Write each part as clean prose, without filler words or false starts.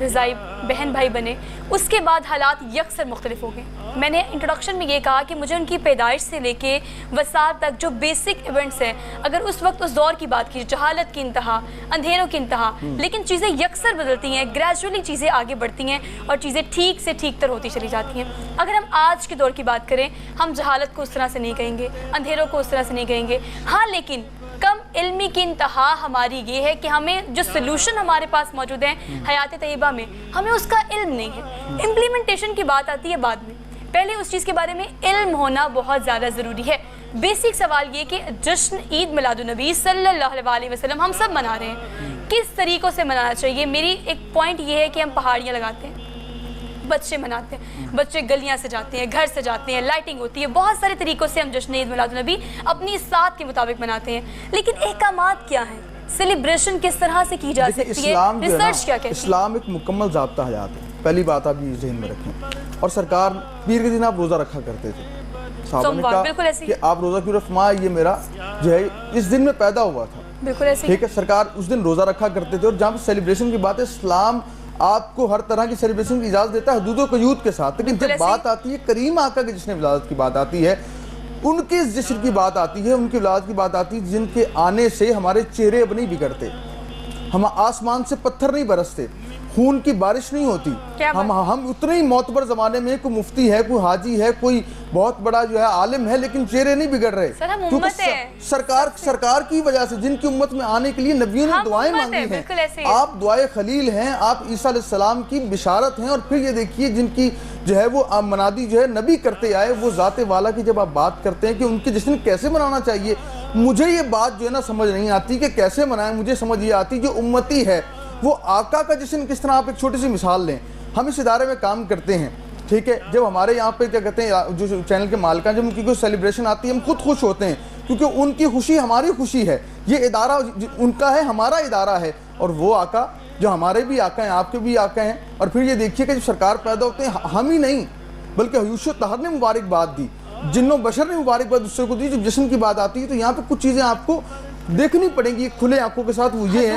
رضائی بہن بھائی بنے، اس کے بعد حالات یکسر مختلف ہو گئے۔ میں نے انٹروڈکشن میں یہ کہا کہ مجھے ان کی پیدائش سے لے کے وصال تک جو بیسک ایونٹس ہیں، اگر اس وقت اس دور کی بات کی، جہالت کی انتہا، اندھیروں کی انتہا، لیکن چیزیں یکسر بدلتی ہیں، گریجولی چیزیں آگے بڑھتی ہیں اور چیزیں ٹھیک سے ٹھیک تر ہوتی چلی جاتی ہیں۔ اگر ہم آج کے دور کی بات کریں، ہم جہالت کو اس طرح سے نہیں کہیں گے، اندھیروں کو اس طرح سے نہیں کہیں گے، ہاں لیکن کم علمی کی انتہا ہماری یہ ہے کہ ہمیں جو سلوشن ہمارے پاس موجود ہیں حیات طیبہ میں، ہمیں اس کا علم نہیں ہے۔ امپلیمنٹیشن کی بات آتی ہے بعد میں، پہلے اس چیز کے بارے میں علم ہونا بہت زیادہ ضروری ہے۔ بیسک سوال یہ کہ جشن عید میلاد النبی صلی اللہ علیہ وسلم ہم سب منا رہے ہیں، کس طریقوں سے منانا چاہیے؟ میری ایک پوائنٹ یہ ہے کہ ہم پہاڑیاں لگاتے ہیں، بچے مناتے ہیں، بچے گلیاں سے جاتے ہیں، گھر سے جاتے ہیں، لائٹنگ ہوتی ہے، بہت سارے طریقوں سے ہم جشن عید میلاد النبی اپنی ساتھ کے مطابق مناتے ہیں، لیکن احکامات کیا ہیں؟ سیلیبریشن کس طرح سے کی جا سکتی ہے؟ ریسرچ کیا کہتی ہے؟ اسلام ایک مکمل ضابطہ حیات ہے، پہلی بات آپ یہ ذہن میں رکھیں۔ اور سرکار پیر کے دن آپ روزہ رکھا کرتے تھے، صحابہ نے کہا کہ آپ روزہ کیوں فرمایا، یہ میرا جو ہے اس دن میں پیدا ہوا تھا، بالکل ایسے ٹھیک ہے۔ سرکار اس دن روزہ رکھا کرتے تھے، اور جہاں پہ سیلیبریشن کی بات ہے، اسلام آپ کو ہر طرح کی سیلیبریشن کی اجازت دیتا ہے حدود و قیود کے ساتھ، لیکن جب بات آتی ہے کریم آقا کے جشن ولادت کی بات آتی ہے، ان کے جشن کی بات آتی ہے، ان کی ولادت کی بات آتی ہے، جن کے آنے سے ہمارے چہرے اب نہیں بگڑتے، ہم آسمان سے پتھر نہیں برستے، خون کی بارش نہیں ہوتی، ہم اتنے ہی معتبر زمانے میں کوئی مفتی ہے، کوئی حاجی ہے، کوئی بہت بڑا جو ہے عالم ہے، لیکن چہرے نہیں بگڑ رہے، کیونکہ سرکار کی وجہ سے، جن کی امت میں آنے کے لیے نبیوں نے دعائیں مانگی ہیں، آپ دعائے خلیل ہیں، آپ عیسیٰ علیہ السلام کی بشارت ہیں، اور پھر یہ دیکھیے جن کی جو ہے وہ منادی جو ہے نبی کرتے آئے، وہ ذات والا کی جب آپ بات کرتے ہیں کہ ان کے جشن کیسے منانا چاہیے، مجھے یہ بات جو ہے نا سمجھ نہیں آتی کہ کیسے منائیں، مجھے سمجھ یہ آتی جو امتی ہے وہ آقا کا جشن کس طرح۔ آپ ایک چھوٹی سی مثال لیں، ہم اس ادارے میں کام کرتے ہیں، ٹھیک ہے، جب ہمارے یہاں پہ کیا کہتے ہیں جو چینل کے مالکان، جب ان کی کوئی سیلیبریشن آتی ہے ہم خود خوش ہوتے ہیں، کیونکہ ان کی خوشی ہماری خوشی ہے، یہ ادارہ ان کا ہے، ہمارا ادارہ ہے، اور وہ آقا جو ہمارے بھی آقا ہیں، آپ کے بھی آقا ہیں۔ اور پھر یہ دیکھیے کہ جب سرکار پیدا ہوتے ہیں، ہم ہی نہیں بلکہ حیوش و طہر نے مبارکباد دی، جن و بشر نے مبارکباد دوسرے کو دی۔ جب جشن کی بات آتی ہے تو یہاں پہ کچھ چیزیں آپ کو دیکھنی پڑیں گی کھلے آنکھوں کے ساتھ، وہ یہ ہے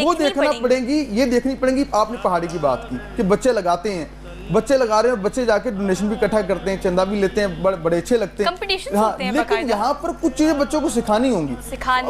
وہ دیکھنا پڑیں گی، یہ دیکھنی پڑیں گی۔ آپ نے پہاڑی کی بات کی کہ بچے لگاتے ہیں، بچے لگا رہے ہیں، بچے جا کے ڈونیشن بھی اکٹھا کرتے ہیں، چندہ بھی لیتے ہیں، بڑے اچھے لگتے ہیں، لیکن یہاں پر کچھ چیزیں بچوں کو سکھانی ہوں گی۔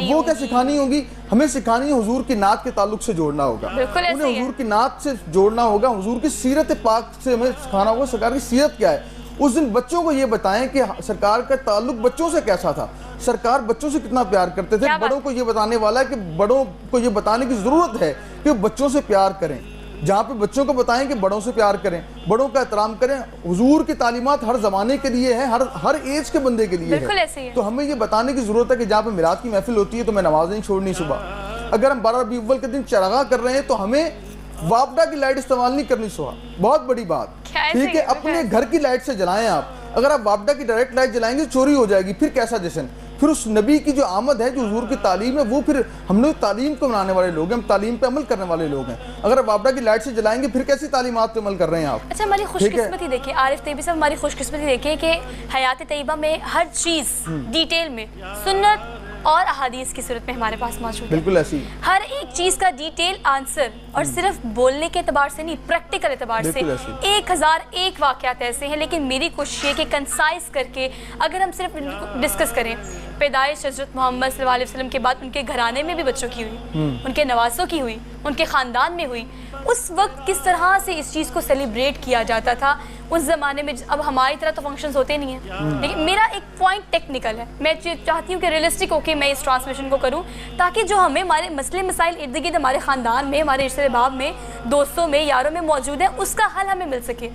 وہ کیا سکھانی ہوں گی؟ ہمیں سکھانی ہے حضور کی نعت کے تعلق سے جوڑنا ہوگا، انہیں حضور کی نعت سے جوڑنا ہوگا، حضور کی سیرت پاک سے ہمیں سکھانا ہوگا، سرکار کی سیرت کیا ہے۔ اس دن بچوں کو یہ بتائیں کہ سرکار کا تعلق بچوں سے کیسا تھا، سرکار بچوں سے کتنا پیار کرتے تھے۔ بڑوں کو یہ بتانے والا ہے کہ بڑوں کو یہ بتانے کی ضرورت ہے کہ بچوں سے پیار کریں، جہاں پہ بچوں کو بتائیں کہ بڑوں سے پیار کریں، بڑوں کا احترام کریں۔ حضور کی تعلیمات ہر زمانے کے لیے ہے، ہر ایج کے بندے کے لیے ہے، تو ہمیں یہ بتانے کی ضرورت ہے کہ جہاں پہ میلاد کی محفل ہوتی ہے تو میں نماز نہیں چھوڑنی صبح۔ اگر ہم 12 ربیع الاول کے دن چراغاں کر رہے ہیں تو ہمیں وابڈا کی لائٹ استعمال نہیں کرنی صبح، بہت بڑی بات، ٹھیک ہے، اپنے گھر کی لائٹ سے جلائیں آپ۔ اگر آپ وابڈا کی ڈائریکٹ لائٹ جلائیں گے چوری ہو جائے گی، پھر کیسا جشن؟ پھر اس نبی کی جو آمد ہے، جو حضور کی تعلیم ہے، وہ پھر ہم نے تعلیم کو منانے والے لوگ ہیں، ہم تعلیم پہ عمل کرنے والے لوگ ہیں۔ اگر آپ وابڈا کی لائٹ سے جلائیں گے پھر کیسی تعلیمات پہ عمل کر رہے ہیں آپ؟ اچھا، ہماری خوش قسمتی دیکھیں عارف طیبی صاحب، ہماری خوش قسمتی دیکھیں کہ حیات طیبہ میں ہر چیز ڈیٹیل میں سنت اور احادیث کی صورت میں ہمارے پاس موجود ہے، بالکل ایسی ہر ایک چیز کا ڈیٹیل آنسر، اور صرف بولنے کے اعتبار سے نہیں، پریکٹیکل اعتبار سے 1001 واقعات ایسے ہیں، لیکن میری کوشش ہے کہ کنسائز کر کے اگر ہم صرف ڈسکس کریں، پیدائش حضرت محمد صلی اللہ علیہ وسلم کے بعد ان کے گھرانے میں بھی بچوں کی ہوئی، ان کے نواسوں کی ہوئی، ان کے خاندان میں ہوئی، اس وقت کس طرح سے اس چیز کو سیلیبریٹ کیا جاتا تھا اس زمانے میں۔ اب ہماری طرح تو فنکشنز ہوتے نہیں ہیں، لیکن میرا ایک پوائنٹ ٹیکنیکل ہے، میں چاہتی ہوں کہ ریئلسٹک ہو کے میں اس ٹرانسمیشن کو کروں، تاکہ جو ہمیں ہمارے مسئلے مسائل ارد گرد ہمارے خاندان میں، ہمارے رشتے باب میں، دوستوں میں، یاروں میں موجود ہے، اس کا حل ہمیں مل سکے۔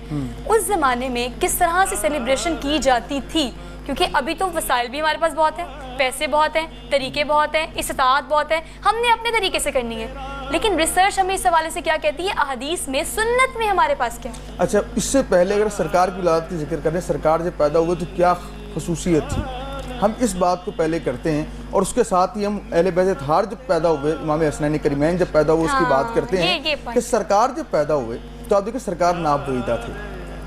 اس زمانے میں کس طرح سے سیلیبریشن کی جاتی تھی، کیونکہ ابھی تو وسائل بھی ہمارے پاس بہت ہیں، پیسے بہت ہیں، طریقے بہت ہیں، استطاعت بہت ہے، ہم نے اپنے طریقے سے کرنی ہے، لیکن ریسرچ ہمیں اس حوالے سے کیا کہتی ہے، احادیث میں، سنت میں ہمارے پاس کیا ہے؟ اچھا، اس سے پہلے اگر سرکار کی ولادت کی ذکر کریں، سرکار جب پیدا ہوئے تو کیا خصوصیت تھی، ہم اس بات کو پہلے کرتے ہیں، اور اس کے ساتھ ہی ہم اہل بیت اطہار جب پیدا ہوئے، امام حسنین کریمین جب پیدا ہوئے اس کی بات کرتے ہیں کہ سرکار جب پیدا ہوئے تو آپ دیکھیں سرکار ناب بریدہ تھے،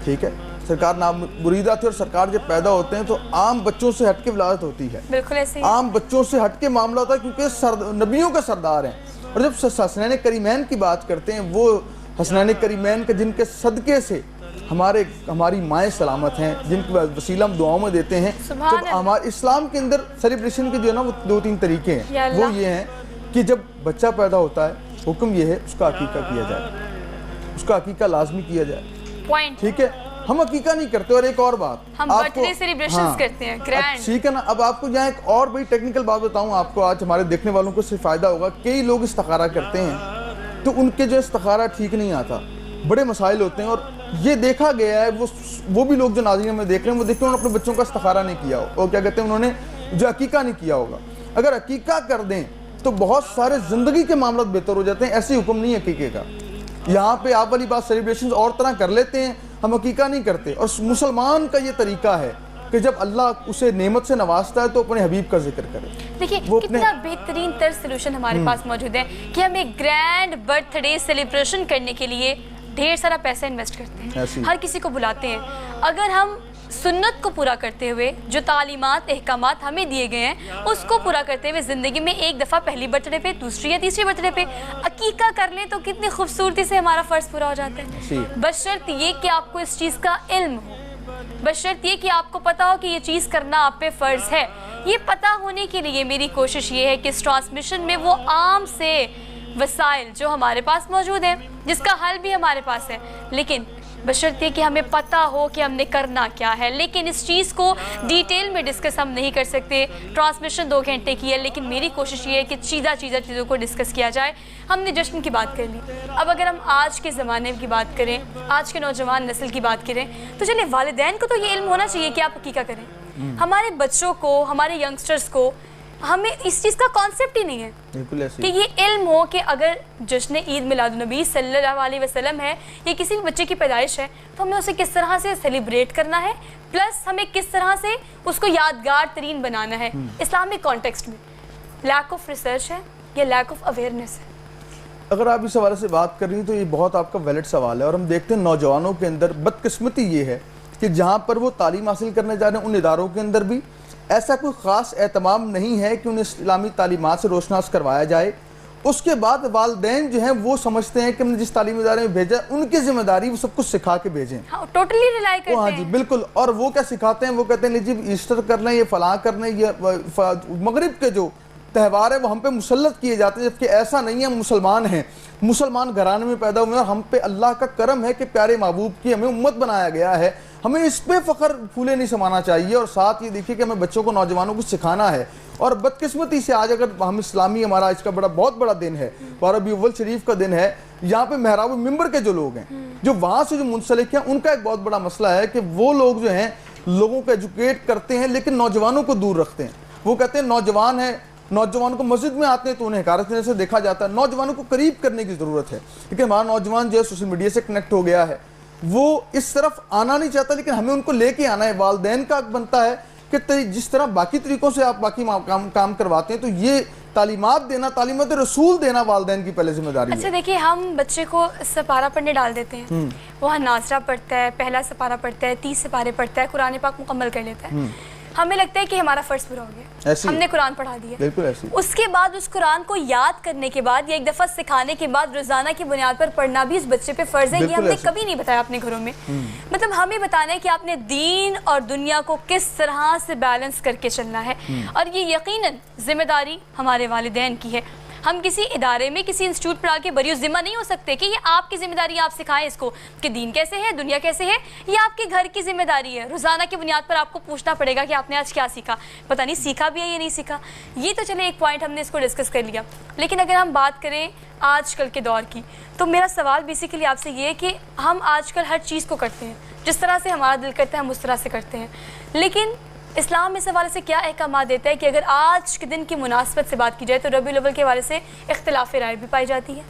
ٹھیک ہے، سرکار نام بریدہ تھے، اور سرکار جب پیدا ہوتے ہیں تو عام بچوں سے ہٹ کے ولادت ہوتی ہے، بالکل ایسے عام بچوں سے ہٹ کے معاملہ ہوتا ہے، کیونکہ نبیوں کا سردار ہیں، اور جب حسنین کریمین کی بات کرتے ہیں، وہ حسنین کریمین کے جن کے صدقے سے ہماری مائیں سلامت ہیں، جن کے وسیلہ ہم دعاؤں میں دیتے ہیں. جب ہمارے اسلام کے اندر سیلیبریشن کے جو ہے نا وہ 2-3 طریقے ہیں. وہ یہ ہیں کہ جب بچہ پیدا ہوتا ہے حکم یہ ہے اس کا عقیقہ کیا جائے، اس کا عقیقہ لازمی کیا جائے. ٹھیک ہے، ہم عقیقہ نہیں کرتے. اور ایک اور بات، ہم برتھ ڈے سیلیبریشنز کرتے ہیں گرینڈ. ٹھیک ہے نا. اب آپ کو یہاں ایک اور بڑی ٹیکنیکل بات بتاؤں آپ کو، آج ہمارے دیکھنے والوں کو اس سے فائدہ ہوگا. کئی لوگ استخارہ کرتے ہیں تو ان کے جو استخارہ ٹھیک نہیں آتا، بڑے مسائل ہوتے ہیں. اور یہ دیکھا گیا ہے، وہ بھی لوگ جو ناظرین میں دیکھ رہے ہیں وہ دیکھتے ہیں انہوں نے اپنے بچوں کا استخارہ نہیں کیا ہو، اور کیا کہتے ہیں انہوں نے جو عقیقہ نہیں کیا ہوگا. اگر عقیقہ کر دیں تو بہت سارے زندگی کے معاملات بہتر ہو جاتے ہیں. ایسی حکم نہیں ہے عقیقے کا. یہاں پہ آپ والی بات سیلیبریشنز اور طرح کر لیتے ہیں، ہم عقیقہ نہیں کرتے. اور مسلمان کا یہ طریقہ ہے کہ جب اللہ اسے نعمت سے نوازتا ہے تو اپنے حبیب کا ذکر کرے. دیکھیں کتنا بہترین تر سلوشن ہمارے پاس موجود ہے کہ ہم ایک گرینڈ برتھ ڈے سیلیبریشن کرنے کے لیے ڈھیر سارا پیسہ انویسٹ کرتے ہیں، ہر کسی کو بلاتے ہیں. اگر ہم سنت کو پورا کرتے ہوئے، جو تعلیمات احکامات ہمیں دیے گئے ہیں اس کو پورا کرتے ہوئے زندگی میں ایک دفعہ پہلی برتھ ڈے پہ، دوسری یا تیسری برتھ ڈے پہ عقیقہ کر لیں تو کتنی خوبصورتی سے ہمارا فرض پورا ہو جاتا ہے. بشرط یہ کہ آپ کو اس چیز کا علم ہو، بشرط یہ کہ آپ کو پتا ہو کہ یہ چیز کرنا آپ پہ فرض ہے. یہ پتا ہونے کے لیے میری کوشش یہ ہے کہ اس ٹرانسمیشن میں وہ عام سے وسائل جو ہمارے پاس موجود ہیں، جس کا حل بھی ہمارے پاس ہے، لیکن بشرط یہ کہ ہمیں پتہ ہو کہ ہم نے کرنا کیا ہے. لیکن اس چیز کو ڈیٹیل میں ڈسکس ہم نہیں کر سکتے. ٹرانسمیشن 2 گھنٹے کی ہے، لیکن میری کوشش یہ ہے کہ چیزوں کو ڈسکس کیا جائے. ہم نے جشن کی بات کر لی. اب اگر ہم آج کے زمانے کی بات کریں، آج کے نوجوان نسل کی بات کریں، تو چلیں والدین کو تو یہ علم ہونا چاہیے کہ آپ عقیقہ کریں. ہمارے بچوں کو، ہمارے ینگسٹرز کو، ہمیں اس چیز کا کانسیپٹ ہی نہیں ہے کہ یہ علم ہو کہ اگر جشن عید میلاد النبی صلی اللہ علیہ وسلم ہے یا کسی بھی بچے کی پیدائش ہے تو ہمیں اسے کس طرح سے سیلیبریٹ کرنا ہے، پلس ہمیں کس طرح سے اس کو یادگار ترین بنانا ہے. اسلامک کانٹیکسٹ میں لیک آف ریسرچ ہے یا لیک آف اویئرنیس ہے؟ اگر آپ اس حوالے سے بات کر رہی ہیں تو یہ بہت آپ کا ویلڈ سوال ہے. اور ہم دیکھتے ہیں نوجوانوں کے اندر بدقسمتی یہ ہے کہ جہاں پر وہ تعلیم حاصل کرنے جا رہے ہیں ان اداروں کے اندر بھی ایسا کوئی خاص اہتمام نہیں ہے کہ انہیں اسلامی تعلیمات سے روشناس کروایا جائے. اس کے بعد والدین جو ہیں وہ سمجھتے ہیں کہ ہم نے جس تعلیمی ادارے میں بھیجا ان کی ذمہ داری وہ سب کچھ سکھا کے بھیجیں. ٹوٹلی ریلائی کرتے ہیں. ہاں جی بالکل. اور وہ کیا سکھاتے ہیں؟ وہ کہتے ہیں جی ایسٹر کرنا ہے، یہ فلاں کرنا ہے، یہ مغرب کے جو تہوار ہے وہ ہم پہ مسلط کیے جاتے ہیں، جبکہ ایسا نہیں ہے. ہم مسلمان ہیں، مسلمان گھرانے میں پیدا ہوئے ہیں، اور ہم پہ اللہ کا کرم ہے کہ پیارے محبوب کی ہمیں امت بنایا گیا ہے. ہمیں اس پہ فخر پھولے نہیں سمانا چاہیے. اور ساتھ یہ دیکھیے کہ ہمیں بچوں کو، نوجوانوں کو سکھانا ہے. اور بدقسمتی سے آج اگر ہم اسلامی، ہمارا اس کا بہت بڑا دن ہے، ربیع الاول شریف کا دن ہے، یہاں پہ محراب ممبر کے جو لوگ ہیں، جو وہاں سے جو منسلک ہیں، ان کا ایک بہت بڑا مسئلہ ہے کہ وہ لوگ جو ہیں لوگوں کو ایجوکیٹ کرتے ہیں لیکن نوجوانوں کو دور رکھتے ہیں. وہ کہتے ہیں نوجوان ہیں، نوجوانوں کو مسجد میں آتے ہیں تو انہیں حقارت سے دیکھا جاتا ہے. نوجوانوں کو قریب کرنے کی ضرورت ہے، لیکن ہمارا نوجوان جو ہے سوشل میڈیا سے کنیکٹ ہو گیا ہے، وہ اس طرف آنا نہیں چاہتا. لیکن ہمیں ان کو لے کے آنا ہے. والدین کا حق بنتا ہے کہ جس طرح باقی طریقوں سے آپ باقی کام کرواتے ہیں تو یہ تعلیمات دینا، تعلیمات رسول دینا والدین کی پہلے ذمہ داری ہے. اچھا دیکھیے، ہم بچے کو سپارہ پڑھنے ڈال دیتے ہیں، وہاں ناظرہ پڑھتا ہے، پہلا سپارہ پڑھتا ہے، 30 سپارے پڑھتا ہے، قرآن پاک مکمل کر لیتا ہے. ہمیں لگتا ہے کہ ہمارا فرض پورا ہو گیا، ہم نے قرآن پڑھا دیا. بالکل ایسی. اس کے بعد اس قرآن کو یاد کرنے کے بعد یا ایک دفعہ سکھانے کے بعد روزانہ کی بنیاد پر پڑھنا بھی اس بچے پہ فرض ہے. یہ ہم نے کبھی نہیں بتایا اپنے گھروں میں. مطلب ہمیں بتانا ہے کہ آپ نے دین اور دنیا کو کس طرح سے بیلنس کر کے چلنا ہے. اور یہ یقیناً ذمہ داری ہمارے والدین کی ہے. ہم کسی ادارے میں، کسی انسٹیٹیوٹ پر آ کے بری ذمہ نہیں ہو سکتے کہ یہ آپ کی ذمہ داری ہے، آپ سکھائیں اس کو کہ دین کیسے ہے، دنیا کیسے ہے. یہ آپ کے گھر کی ذمہ داری ہے. روزانہ کی بنیاد پر آپ کو پوچھنا پڑے گا کہ آپ نے آج کیا سیکھا. پتہ نہیں سیکھا بھی ہے یا نہیں سیکھا. یہ تو چلے ایک پوائنٹ ہم نے اس کو ڈسکس کر لیا. لیکن اگر ہم بات کریں آج کل کے دور کی، تو میرا سوال بیسیکلی آپ سے یہ ہے کہ ہم آج کل ہر چیز کو کرتے ہیں جس طرح سے ہمارا دل کرتا ہے، ہم اس طرح سے کرتے ہیں. لیکن اسلام اس حوالے سے کیا احکامات دیتا ہے کہ اگر آج کے دن کی مناسبت سے بات کی جائے تو ربیع الاول کے حوالے سے اختلاف رائے بھی پائی جاتی ہے.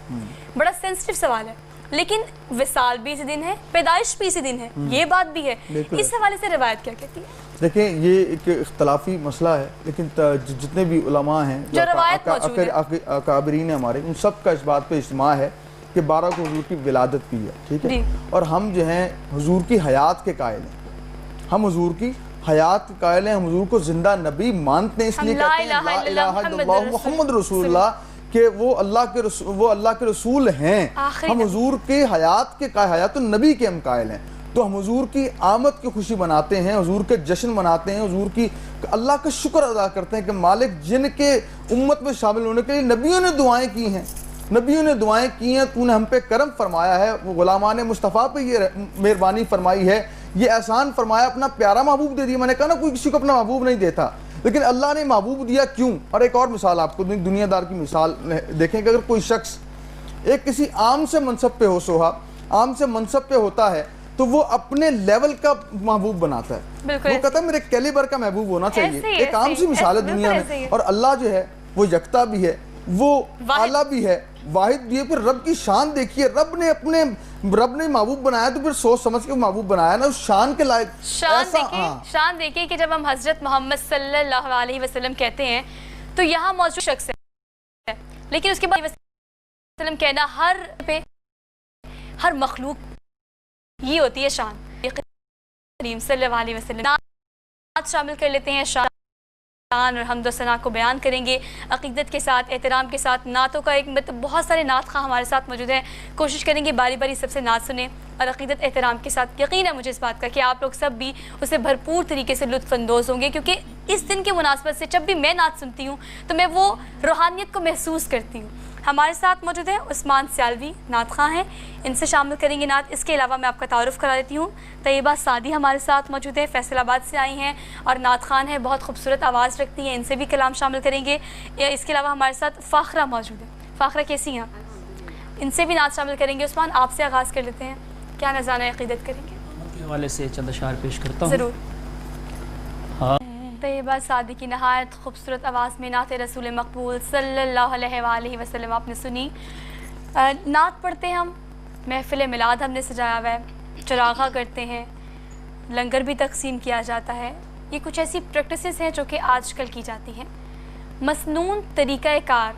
بڑا سینسٹیو سوال ہے، لیکن وصال بھی اسی دن ہے، پیدائش بھی اسی دن ہے، یہ بات بھی ہے. اس حوالے سے روایت کیا کہتی ہے؟ دیکھیں یہ ایک اختلافی مسئلہ ہے، لیکن جتنے بھی علماء ہیں، جو روایت موجود ہے، اکابرین ہیں ہمارے، ان سب کا اس بات پہ اجماع ہے کہ 12 کو حضور کی ولادت بھی ہے. ٹھیک ہے. اور ہم جو ہیں حضور کی حیات کے قائل ہیں. ہم حضور کی حیات کے قائل ہیں، ہم حضور کو زندہ نبی مانتے ہیں. اس لیے کہتے ہیں لا الہ الا اللہ محمد رسول اللہ، کہ وہ اللہ کے رسول ہیں، ہم حضور کے حیات النبی کے ہم قائل ہیں، تو ہم حضور کی آمد کی خوشی مناتے ہیں، حضور کے جشن مناتے ہیں، حضور کی اللہ کا شکر ادا کرتے ہیں کہ مالک جن کے امت میں شامل ہونے کے لیے نبیوں نے دعائیں کی ہیں، تو نے ہم پہ کرم فرمایا ہے، وہ غلامان مصطفیٰ پہ یہ مہربانی فرمائی ہے، یہ احسان فرمایا، اپنا پیارا محبوب دے دیا۔ میں نے کہا نا کوئی کسی کو اپنا محبوب نہیں دیتا، لیکن اللہ نے محبوب دیا کیوں؟ اور ایک اور مثال آپ کو دنیا دار کی مثال دیکھیں کہ اگر کوئی شخص ایک کسی عام سے منصب پہ عام سے منصب پہ ہوتا ہے تو وہ اپنے لیول کا محبوب بناتا ہے، وہ کہتا ہے میرے کیلیبر کا محبوب ہونا چاہیے۔ ایک عام سی مثال ہے دنیا میں، اور اللہ جو ہے وہ یکتا بھی ہے، وہ اعلیٰ بھی ہے، واحد بھی ہے۔ پھر رب کی شان دیکھیے، رب نے محبوب بنایا تو پھر سوچ سمجھ کے محبوب بنایا نا، اس شان کے لائق۔ شان دیکھیے کہ جب ہم حضرت محمد صلی اللہ علیہ وسلم کہتے ہیں تو یہاں موجود شخص ہے، لیکن اس کے بعد وسلم کہنا ہر مخلوق یہ ہوتی ہے شان۔ کریم صلی اللہ علیہ وسلم نعت شامل کر لیتے ہیں، شان اور حمد و ثنا کو بیان کریں گے عقیدت کے ساتھ، احترام کے ساتھ۔ نعتوں کا ایک بہت سارے نعت خواہ ہمارے ساتھ موجود ہیں، کوشش کریں گے باری باری سب سے نعت سنیں اور عقیدت احترام کے ساتھ۔ یقین ہے مجھے اس بات کا کہ آپ لوگ سب بھی اسے بھرپور طریقے سے لطف اندوز ہوں گے، کیونکہ اس دن کی مناسبت سے جب بھی میں نعت سنتی ہوں تو میں وہ روحانیت کو محسوس کرتی ہوں۔ ہمارے ساتھ موجود ہے عثمان سیالوی، نعت خواہ ہیں، ان سے شامل کریں گے نعت۔ اس کے علاوہ میں آپ کا تعارف کرا دیتی ہوں، طیبہ سعدی ہمارے ساتھ موجود ہے، فیصل آباد سے آئی ہیں اور نعت خوان ہیں، بہت خوبصورت آواز رکھتی ہیں، ان سے بھی کلام شامل کریں گے۔ اس کے علاوہ ہمارے ساتھ فاخرہ موجود ہے، فاخرہ کیسی ہیں؟ ان سے بھی نعت شامل کریں گے۔ عثمان آپ سے آغاز کر لیتے ہیں، کیا نذرانہ عقیدت کریں گے؟ کے حوالے سے چند اشعار پیش کرتا ہوں۔ ضرور۔ طیبہ سعدی کی نہایت خوبصورت آواز میں نعت رسول مقبول صلی اللہ علیہ وآلہ وسلم آپ نے سنی۔ نعت پڑھتے ہیں ہم، محفل میلاد ہم نے سجایا ہوا ہے، چراغاں کرتے ہیں، لنگر بھی تقسیم کیا جاتا ہے۔ یہ کچھ ایسی پریکٹسز ہیں جو کہ آج کل کی جاتی ہیں۔ مسنون طریقہ کار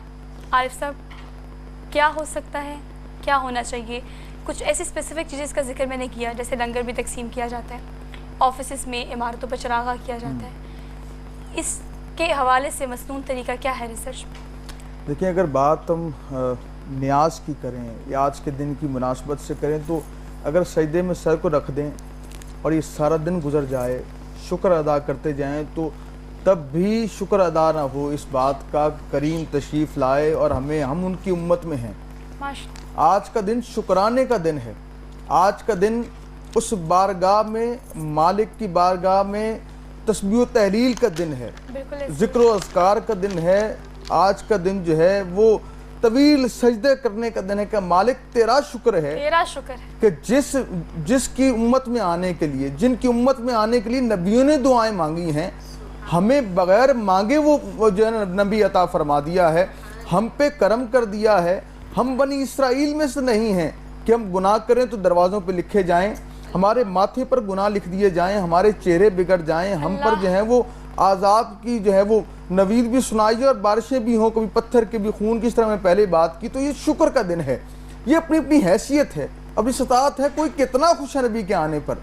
عارف صاحب کیا ہو سکتا ہے، کیا ہونا چاہیے؟ کچھ ایسی اسپیسیفک چیزیں کا ذکر میں نے کیا، جیسے لنگر بھی تقسیم کیا جاتا ہے، آفیسز میں عمارتوں پر چراغاں کیا جاتا ہے، اس کے حوالے سے مسنون طریقہ کیا ہے ریسرچ؟ دیکھیں اگر بات ہم نیاز کی کریں یا آج کے دن کی مناسبت سے کریں تو اگر سجدے میں سر کو رکھ دیں اور یہ سارا دن گزر جائے، شکر ادا کرتے جائیں، تو تب بھی شکر ادا نہ ہو اس بات کا کریم تشریف لائے اور ہم ان کی امت میں ہیں۔ آج کا دن شکرانے کا دن ہے، آج کا دن اس بارگاہ میں، مالک کی بارگاہ میں تسبیح و تحلیل کا دن ہے، ذکر و اذکار کا دن ہے۔ آج کا دن جو ہے وہ طویل سجدے کرنے کا دن ہے کہ مالک تیرا شکر ہے کہ جس کی امت میں آنے کے لیے، جن کی امت میں آنے کے لیے نبیوں نے دعائیں مانگی ہیں، ہمیں بغیر مانگے وہ جو ہے نبی عطا فرما دیا ہے، ہم پہ کرم کر دیا ہے۔ ہم بنی اسرائیل میں سے نہیں ہیں کہ ہم گناہ کریں تو دروازوں پہ لکھے جائیں، ہمارے ماتھے پر گناہ لکھ دیے جائیں، ہمارے چہرے بگڑ جائیں، ہم پر جو ہے وہ عذاب کی جو ہے وہ نوید بھی سنائی جائے اور بارشیں بھی ہوں، کبھی پتھر کے بھی خون کی، اس طرح میں پہلے بات کی۔ تو یہ شکر کا دن ہے، یہ اپنی اپنی حیثیت ہے، اپنی استطاعت ہے۔ کوئی کتنا خوش ہے نبی کے آنے پر،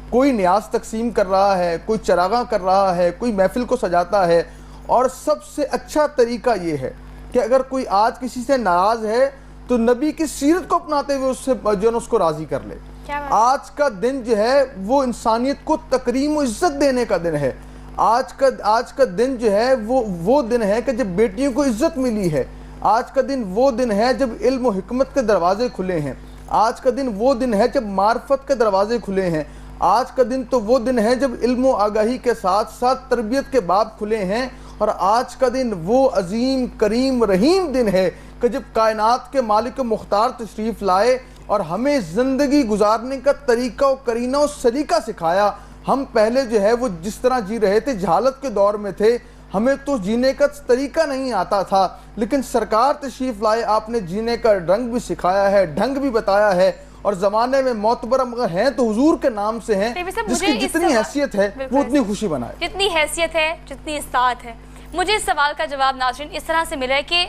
کوئی نیاز تقسیم کر رہا ہے، کوئی چراغاں کر رہا ہے، کوئی محفل کو سجاتا ہے۔ اور سب سے اچھا طریقہ یہ ہے کہ اگر کوئی آج کسی سے ناراض ہے تو نبی کی سیرت کو اپناتے ہوئے اس سے جو ہے اس کو راضی کر لے۔ آج کا دن جو ہے وہ انسانیت کو تکریم و عزت دینے کا دن ہے۔ آج کا دن جو ہے وہ دن ہے کہ جب بیٹیوں کو عزت ملی ہے۔ آج کا دن وہ دن ہے جب علم و حکمت کے دروازے کھلے ہیں۔ آج کا دن وہ دن ہے جب معرفت کے دروازے کھلے ہیں۔ آج کا دن تو وہ دن ہے جب علم و آگاہی کے ساتھ ساتھ تربیت کے باب کھلے ہیں۔ اور آج کا دن وہ عظیم کریم رحیم دن ہے کہ جب کائنات کے مالک مختار تشریف لائے اور ہمیں زندگی گزارنے کا طریقہ و کرینہ و سلیقہ سکھایا۔ ہم پہلے جو ہے وہ جس طرح جی رہے تھے، جہالت کے دور میں تھے، ہمیں تو جینے کا طریقہ نہیں آتا تھا، لیکن سرکار تشریف لائے، آپ نے جینے کا رنگ بھی سکھایا ہے، ڈھنگ بھی بتایا ہے۔ اور زمانے میں معتبر اگر ہیں تو حضور کے نام سے ہیں، جس کی جتنی حیثیت ہے وہ اتنی خوشی بنائے، جتنی حیثیت ہے، جتنی استطاعت ہے۔ مجھے اس سوال کا جواب ناظرین اس طرح سے ملا ہے کہ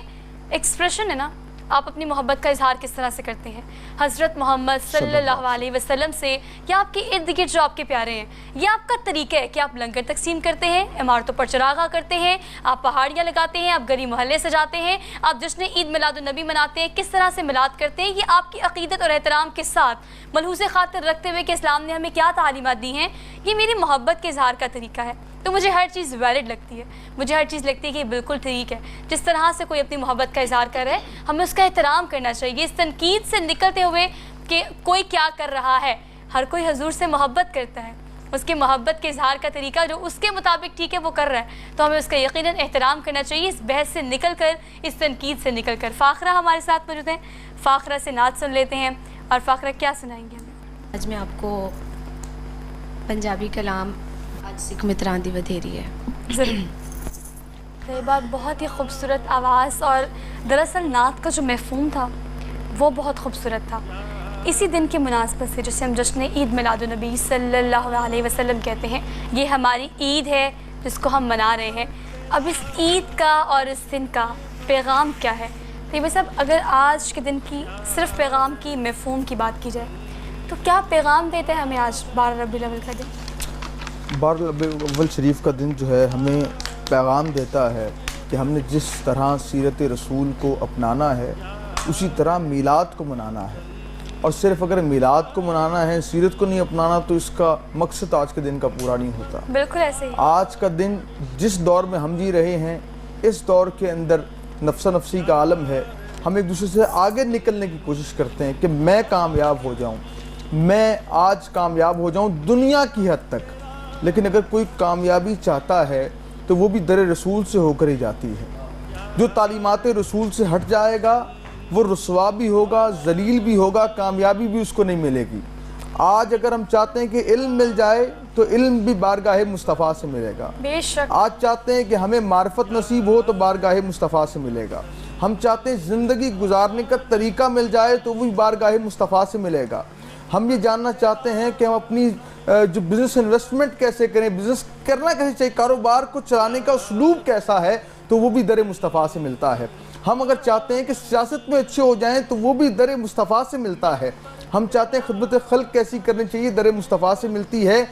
ایکسپریشن ہے نا، آپ اپنی محبت کا اظہار کس طرح سے کرتے ہیں حضرت محمد صلی اللہ علیہ وسلم سے، یا آپ کے ارد گرد جو آپ کے پیارے ہیں؟ یہ آپ کا طریقہ ہے کہ آپ لنگر تقسیم کرتے ہیں، عمارتوں پر چراغاں کرتے ہیں، آپ پہاڑیاں لگاتے ہیں، آپ گلی محلے سجاتے ہیں، آپ جشن عید میلاد النبی مناتے ہیں، کس طرح سے میلاد کرتے ہیں؟ یہ آپ کی عقیدت اور احترام کے ساتھ ملحوظ خاطر رکھتے ہوئے کہ اسلام نے ہمیں کیا تعلیمات دی ہیں، یہ میری محبت کے اظہار کا طریقہ ہے۔ تو مجھے ہر چیز ویلڈ لگتی ہے، مجھے ہر چیز لگتی ہے کہ یہ بالکل ٹھیک ہے۔ جس طرح سے کوئی اپنی محبت کا اظہار کر رہا ہے، ہمیں اس کا احترام کرنا چاہیے، اس تنقید سے نکلتے ہوئے کہ کوئی کیا کر رہا ہے۔ ہر کوئی حضور سے محبت کرتا ہے، اس کی محبت کے اظہار کا طریقہ جو اس کے مطابق ٹھیک ہے وہ کر رہا ہے، تو ہمیں اس کا یقیناً احترام کرنا چاہیے، اس بحث سے نکل کر، اس تنقید سے نکل کر۔ فاخرہ ہمارے ساتھ موجود ہیں، فاخرہ سے نعت سن لیتے ہیں، اور فاخرہ کیا سنائیں گے ہمیں؟ آج میں آپ کو پنجابی کلام آج سکھ متران دی ودھیری ہے۔ ضرور۔ یہ بات بہت ہی خوبصورت آواز، اور دراصل نعت کا جو مفہوم تھا وہ بہت خوبصورت تھا۔ اسی دن کی مناسبت سے جسے ہم جشن عید میلاد النبی صلی اللہ علیہ وسلم کہتے ہیں، یہ ہماری عید ہے جس کو ہم منا رہے ہیں۔ اب اس عید کا اور اس دن کا پیغام کیا ہے؟ طیبہ صاحب، اگر آج کے دن کی صرف پیغام کی مفہوم کی بات کی جائے تو کیا پیغام دیتے ہیں ہمیں آج 12 ربیع الاول کا دن؟ 12 ربیع الاول شریف کا دن جو ہے ہمیں پیغام دیتا ہے کہ ہم نے جس طرح سیرت رسول کو اپنانا ہے اسی طرح میلاد کو منانا ہے، اور صرف اگر میلاد کو منانا ہے، سیرت کو نہیں اپنانا، تو اس کا مقصد آج کے دن کا پورا نہیں ہوتا۔ بالکل ایسے ہی آج کا دن جس دور میں ہم جی رہے ہیں، اس دور کے اندر نفسا نفسی کا عالم ہے، ہم ایک دوسرے سے آگے نکلنے کی کوشش کرتے ہیں کہ میں کامیاب ہو جاؤں، میں آج کامیاب ہو جاؤں دنیا کی حد تک، لیکن اگر کوئی کامیابی چاہتا ہے تو وہ بھی در رسول سے ہو کر ہی جاتی ہے۔ جو تعلیمات رسول سے ہٹ جائے گا وہ رسوا بھی ہوگا، ذلیل بھی ہوگا، کامیابی بھی اس کو نہیں ملے گی۔ آج اگر ہم چاہتے ہیں کہ علم مل جائے تو علم بھی بارگاہ مصطفیٰ سے ملے گا۔ بے شک۔ آج چاہتے ہیں کہ ہمیں معرفت نصیب ہو تو بارگاہ مصطفیٰ سے ملے گا۔ ہم چاہتے ہیں زندگی گزارنے کا طریقہ مل جائے تو وہ بارگاہ مصطفیٰ سے ملے گا۔ ہم یہ جاننا چاہتے ہیں کہ ہم اپنی جو بزنس انویسٹمنٹ کیسے کریں، بزنس کرنا کیسے چاہیے، کاروبار کو چلانے کا اسلوب کیسا ہے، تو وہ بھی در مصطفیٰ سے ملتا ہے۔ ہم اگر چاہتے ہیں کہ سیاست میں اچھے ہو جائیں تو وہ بھی در مصطفیٰ سے ملتا ہے۔ ہم چاہتے ہیں خدمت خلق کیسی کرنی چاہیے، در مصطفیٰ سے ملتی ہے۔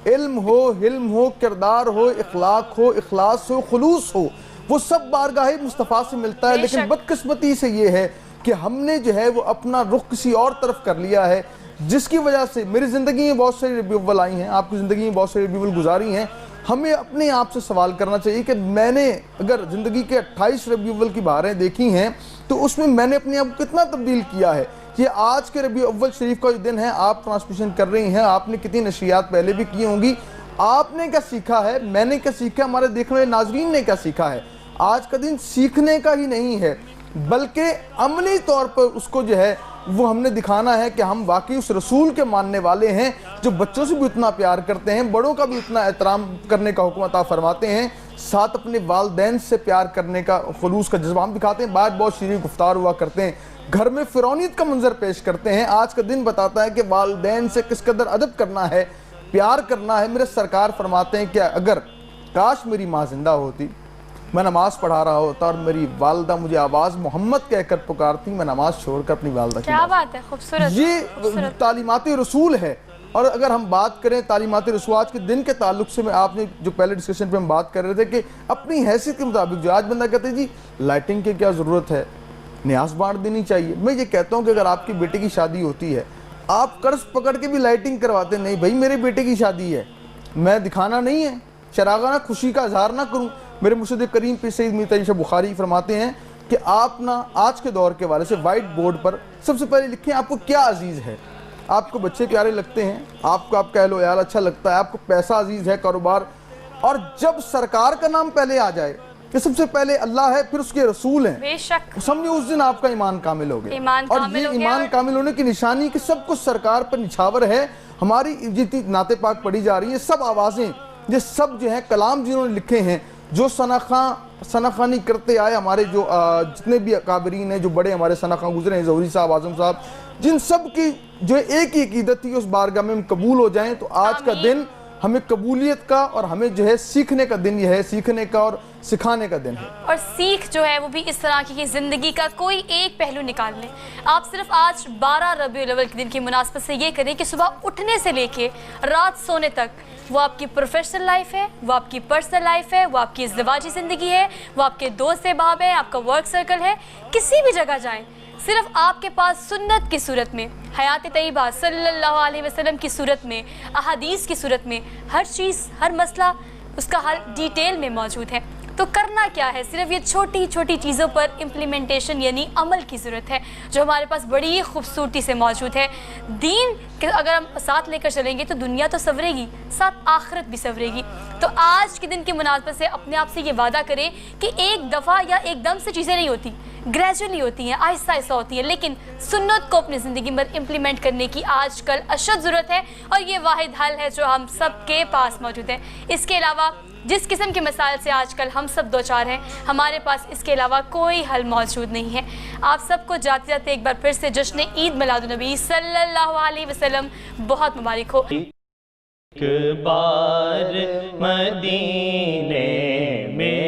علم ہو، حلم ہو، کردار ہو، اخلاق ہو، اخلاص ہو، خلوص ہو، وہ سب بارگاہ مصطفیٰ سے ملتا ہے۔ لیکن بدقسمتی سے یہ ہے کہ ہم نے جو ہے وہ اپنا رخ کسی اور طرف کر لیا ہے، جس کی وجہ سے میری زندگی میں بہت ساری ربیع الاول آئی ہیں، آپ کی زندگی میں بہت ساری ربیع الاول گزاری ہیں۔ ہمیں اپنے آپ سے سوال کرنا چاہیے کہ میں نے اگر زندگی کے 28 ربیع الاول کی بہاریں دیکھی ہیں تو اس میں نے اپنے آپ کو کتنا تبدیل کیا ہے۔ یہ آج کے ربیع الاول شریف کا جو دن ہے، آپ ٹرانسمیشن کر رہی ہیں، آپ نے کتنی نشریات پہلے بھی کی ہوں گی، آپ نے کیا سیکھا ہے، میں نے کیا سیکھا ہے، ہمارے دیکھنے والے ناظرین نے کیا سیکھا ہے۔ آج کا دن سیکھنے کا ہی نہیں ہے بلکہ عملی طور پر اس کو جو ہے وہ ہم نے دکھانا ہے کہ ہم واقعی اس رسول کے ماننے والے ہیں جو بچوں سے بھی اتنا پیار کرتے ہیں، بڑوں کا بھی اتنا احترام کرنے کا حکم عطا فرماتے ہیں، ساتھ اپنے والدین سے پیار کرنے کا خلوص کا جذبہ ہم دکھاتے ہیں، بات بہت شیریں گفتار ہوا کرتے ہیں، گھر میں فرعونیت کا منظر پیش کرتے ہیں۔ آج کا دن بتاتا ہے کہ والدین سے کس قدر ادب کرنا ہے، پیار کرنا ہے۔ میرے سرکار فرماتے ہیں کہ اگر کاش میری ماں زندہ ہوتی، میں نماز پڑھا رہا ہوتا اور میری والدہ مجھے آواز محمد کہہ کر پکارتی، میں نماز چھوڑ کر اپنی والدہ کی کیا بات ہے، خوبصورت۔ یہ تعلیمات رسول ہے۔ اور اگر ہم بات کریں تعلیمات رسول آج کے دن کے تعلق سے، میں آپ نے جو پہلے ڈسکشن پہ ہم بات کر رہے تھے کہ اپنی حیثیت کے مطابق جو آج بندہ کہتے ہیں جی لائٹنگ کی کیا ضرورت ہے، نیاز بانٹ دینی چاہیے۔ میں یہ کہتا ہوں کہ اگر آپ کی بیٹے کی شادی ہوتی ہے، آپ قرض پکڑ کے بھی لائٹنگ کرواتے، نہیں بھائی میرے بیٹے کی شادی ہے، میں دکھانا نہیں ہے، چراغانہ خوشی کا اظہار نہ کروں۔ میرے مرشد کریم پیر سید میر تقی شاہ بخاری فرماتے ہیں کہ آپ نہ آج کے دور کے والے سے وائٹ بورڈ پر سب سے پہلے لکھیں آپ کو کیا عزیز ہے۔ آپ کو بچے پیارے لگتے ہیں، آپ کو آپ کا اہل و عیال اچھا لگتا ہے، آپ کو پیسہ عزیز ہے، کاروبار، اور جب سرکار کا نام پہلے آ جائے کہ سب سے پہلے اللہ ہے پھر اس کے رسول ہیں، بے شک سمجھے اس دن آپ کا ایمان کامل ہو گیا۔ اور یہ ایمان کامل ہونے کی نشانی کہ سب کچھ سرکار پر نچھاور ہے۔ ہماری جتنی نعت پاک پڑھی جا رہی ہیں، سب آوازیں، یہ سب جو ہیں کلام جنہوں نے لکھے ہیں، جو ثناخوانی کرتے آئے ہمارے جو جتنے بھی اکابرین ہیں، جو بڑے ہمارے ثناخواں گزرے ہیں، ظہوری صاحب، اعظم صاحب، جن سب کی جو ایک ہی عقیدت تھی اس بارگاہ میں ہم قبول ہو جائیں تو آج کا دن ہمیں قبولیت کا اور ہمیں جو ہے سیکھنے کا دن یہ ہے، سیکھنے کا اور سکھانے کا دن ہے. اور سیکھ جو ہے وہ بھی اس طرح کی زندگی کا کوئی ایک پہلو نکال لیں. آپ صرف آج 12 ربیع الاول کے دن کی مناسبت سے یہ کریں کہ صبح اٹھنے سے لے کے رات سونے تک وہ آپ کی پروفیشنل لائف ہے، وہ آپ کی پرسنل لائف ہے، وہ آپ کی ازدواجی زندگی ہے، وہ آپ کے دوست احباب ہیں، آپ کا ورک سرکل ہے، کسی بھی جگہ جائیں، صرف آپ کے پاس سنت کی صورت میں، حیات طیبہ صلی اللہ علیہ وسلم کی صورت میں، احادیث کی صورت میں ہر چیز، ہر مسئلہ اس کا حل ڈیٹیل میں موجود ہے. تو کرنا کیا ہے؟ صرف یہ چھوٹی چھوٹی چیزوں پر امپلیمنٹیشن یعنی عمل کی ضرورت ہے جو ہمارے پاس بڑی خوبصورتی سے موجود ہے. دین کہ اگر ہم ساتھ لے کر چلیں گے تو دنیا تو سنورے گی، ساتھ آخرت بھی سنورے گی. تو آج کے دن کی مناسبت سے اپنے آپ سے یہ وعدہ کریں کہ ایک دفعہ یا ایک دم سے چیزیں نہیں ہوتی، گریجولی ہوتی ہیں، آہستہ آہستہ ہوتی ہیں، لیکن سنت کو اپنی زندگی میں امپلیمنٹ کرنے کی آج کل اشد ضرورت ہے اور یہ واحد حل ہے جو ہم سب کے پاس موجود ہے. اس کے علاوہ جس قسم کے مسائل سے آج کل ہم سب دوچار ہیں، ہمارے پاس اس کے علاوہ کوئی حل موجود نہیں ہے. آپ سب کو جاتے جاتے ایک بار پھر سے جشن عید میلاد النبی صلی اللہ علیہ وسلم بہت مبارک ہو. ایک بار مدینے میں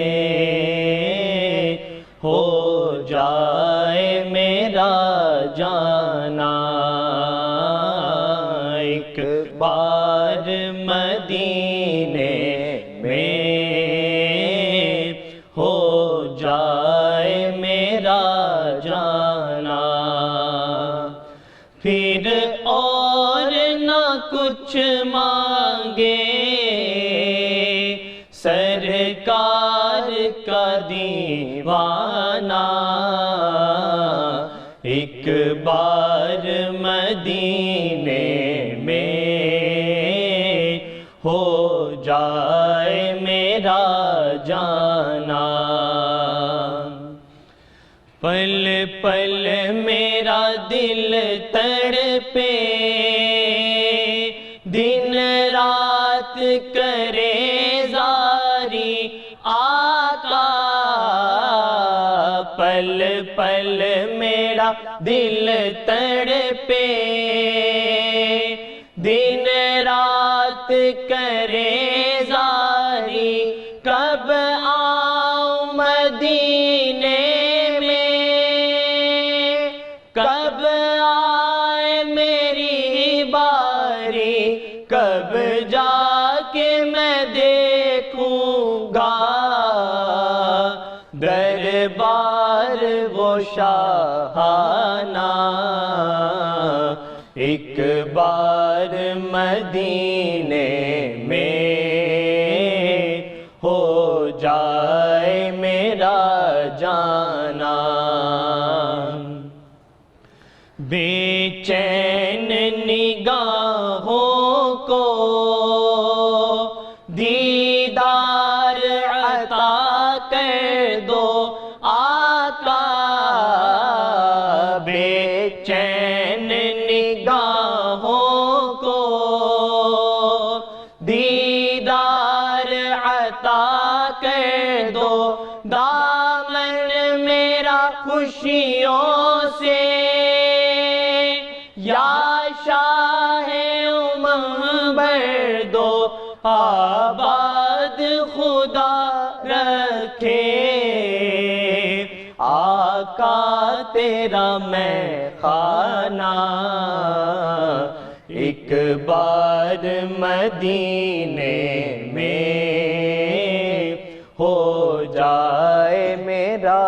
ہو جائے میرا جانا، ایک بار مدینے ہو جائے میرا جانا، پھر اور نہ کچھ مانگے سرکار کا دیوانہ، ایک بار مدینے میں ہو جائے میرا جانا. پل پل میرا دل تڑپے، دن رات کرے زاری آقا، پل پل میرا دل تڑپے، دن رات کرے زاری، کب آؤں مدینے میں، کب آئے میری باری، کب جا کے میں دیکھوں گا دربار وہ شاہانہ، ایک بار مدینے میں ہو جائے میرا جانا. بے چین نگاہوں کو دیدار عطا کر دو آقا، بے چین نگاہوں کو دیدار عطا کر دو، دامن میرا خوشیوں سے یا شاہ امم بھر دو، آباد خدا رکھے آقا تیرا میں خانہ، ایک بار مدینے میں ہو جائے میرا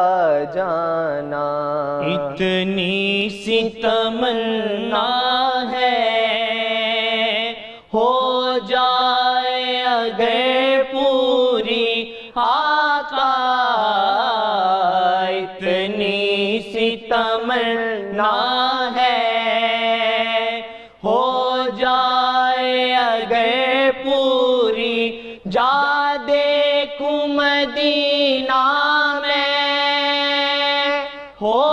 جانا. اتنی سی تمنا ہے ہو جائے اگر پوری آقا، اتنی سی تمنا ہے ہو جائے اگر پوری، جا دیکھوں مدینہ میں ہو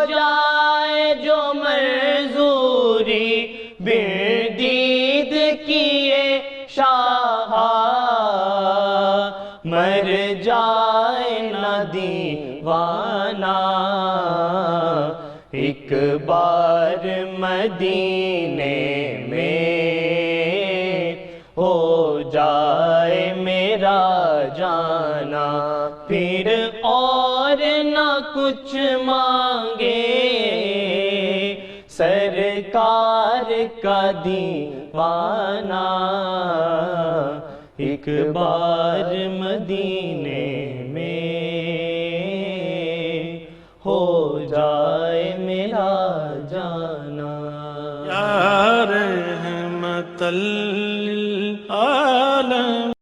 جائے جو منظوری، بردید کیے شاہ مر جائے نہ دیوانہ، ایک بار مدینے میں ہو جانا پھر اور نہ کچھ مانگے سرکار کا دیوانہ ایک بار مدینے